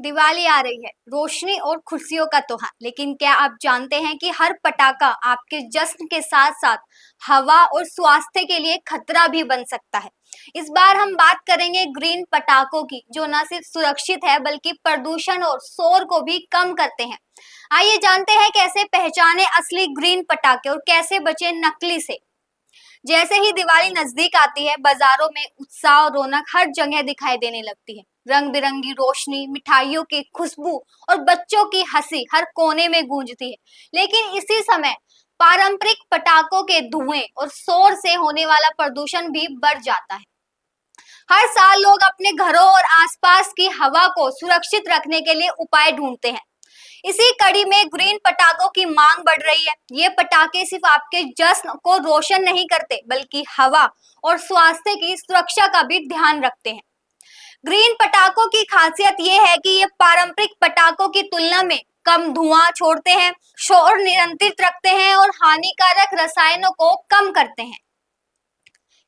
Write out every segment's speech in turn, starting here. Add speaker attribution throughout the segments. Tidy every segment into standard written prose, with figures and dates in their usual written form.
Speaker 1: दिवाली आ रही है, रोशनी और खुशियों का त्योहार। लेकिन क्या आप जानते हैं कि हर पटाखा आपके जश्न के साथ साथ हवा और स्वास्थ्य के लिए खतरा भी बन सकता है। इस बार हम बात करेंगे ग्रीन पटाखों की, जो न सिर्फ सुरक्षित है बल्कि प्रदूषण और शोर को भी कम करते हैं। आइए जानते हैं कैसे पहचाने असली ग्रीन पटाखे और कैसे बचे नकली से। जैसे ही दिवाली नजदीक आती है, बाजारों में उत्साह और रौनक हर जगह दिखाई देने लगती है। रंग बिरंगी रोशनी, मिठाइयों की खुशबू और बच्चों की हंसी हर कोने में गूंजती है। लेकिन इसी समय पारंपरिक पटाखों के धुएं और शोर से होने वाला प्रदूषण भी बढ़ जाता है। हर साल लोग अपने घरों और आसपास की हवा को सुरक्षित रखने के लिए उपाय ढूंढते हैं। इसी कड़ी में ग्रीन पटाखों की मांग बढ़ रही है। ये पटाखे सिर्फ आपके जश्न को रोशन नहीं करते बल्कि हवा और स्वास्थ्य की सुरक्षा का भी ध्यान रखते हैं। ग्रीन पटाखों की खासियत ये है कि ये पारंपरिक पटाखों की तुलना में कम धुआं छोड़ते हैं, शोर नियंत्रित रखते हैं और हानिकारक रसायनों को कम करते हैं।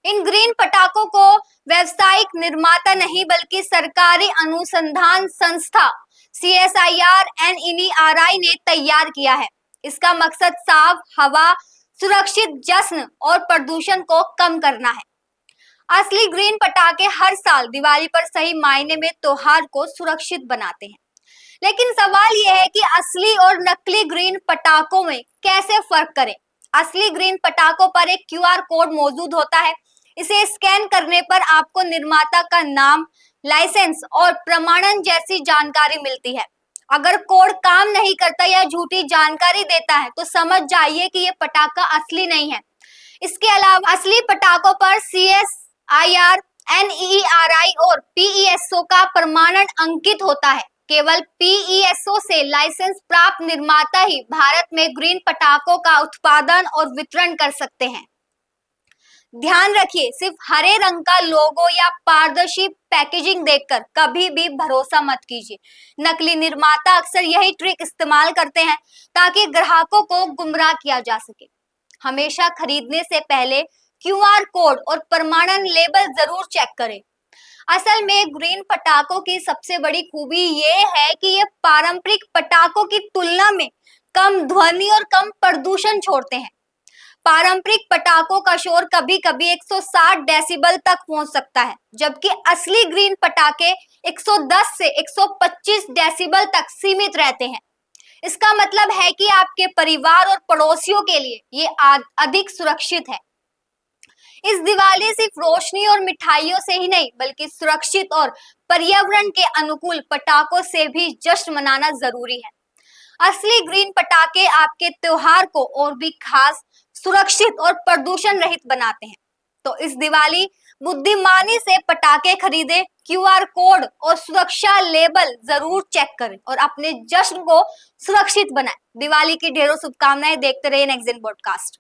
Speaker 1: इन ग्रीन पटाखों को व्यावसायिक निर्माता नहीं बल्कि सरकारी अनुसंधान संस्था CSIR NERI ने तैयार किया है। इसका मकसद साफ हवा, सुरक्षित जश्न और प्रदूषण को कम करना है। असली ग्रीन पटाखे हर साल दिवाली पर सही मायने में त्योहार को सुरक्षित बनाते हैं। लेकिन सवाल यह है कि असली और नकली ग्रीन पटाखों में कैसे फर्क करें। असली ग्रीन पटाखों पर एक QR कोड मौजूद होता है। इसे स्कैन करने पर आपको निर्माता का नाम, लाइसेंस और प्रमाणन जैसी जानकारी मिलती है। अगर कोड काम नहीं करता या झूठी जानकारी देता है तो समझ जाइए कि यह पटाखा असली नहीं है। इसके अलावा असली पटाखों पर CSIR NERI और PESO का प्रमाणन अंकित होता है। केवल PESO से लाइसेंस प्राप्त निर्माता ही भारत में ग्रीन पटाखों का उत्पादन और वितरण कर सकते हैं। ध्यान रखिए, सिर्फ हरे रंग का लोगो या पारदर्शी पैकेजिंग देखकर कभी भी भरोसा मत कीजिए। नकली निर्माता अक्सर यही ट्रिक इस्तेमाल करते हैं ताकि ग्राहकों को गुमराह किया जा सके। हमेशा खरीदने से पहले QR कोड और प्रमाणन लेबल जरूर चेक करें। असल में ग्रीन पटाखों की सबसे बड़ी खूबी ये है कि ये पारंपरिक पटाखों की तुलना में कम ध्वनि और कम प्रदूषण छोड़ते हैं। पारंपरिक पटाखों का शोर कभी कभी 160 डेसिबल तक पहुंच सकता है, जबकि असली ग्रीन पटाखे 110 से 125 डेसिबल तक सीमित रहते हैं। इसका मतलब है कि आपके परिवार और पड़ोसियों के लिए ये अधिक सुरक्षित है। इस दिवाली सिर्फ रोशनी और मिठाइयों से ही नहीं बल्कि सुरक्षित और पर्यावरण के अनुकूल पटाखों से भी जश्न मनाना जरूरी है। असली ग्रीन पटाखे आपके त्योहार को और भी खास, सुरक्षित और प्रदूषण रहित बनाते हैं। तो इस दिवाली बुद्धिमानी से पटाखे खरीदें, QR कोड और सुरक्षा लेबल जरूर चेक करें और अपने जश्न को सुरक्षित बनाएं। दिवाली की ढेरों शुभकामनाएं। देखते रहिए नेक्स्ट जेन पॉडकास्ट।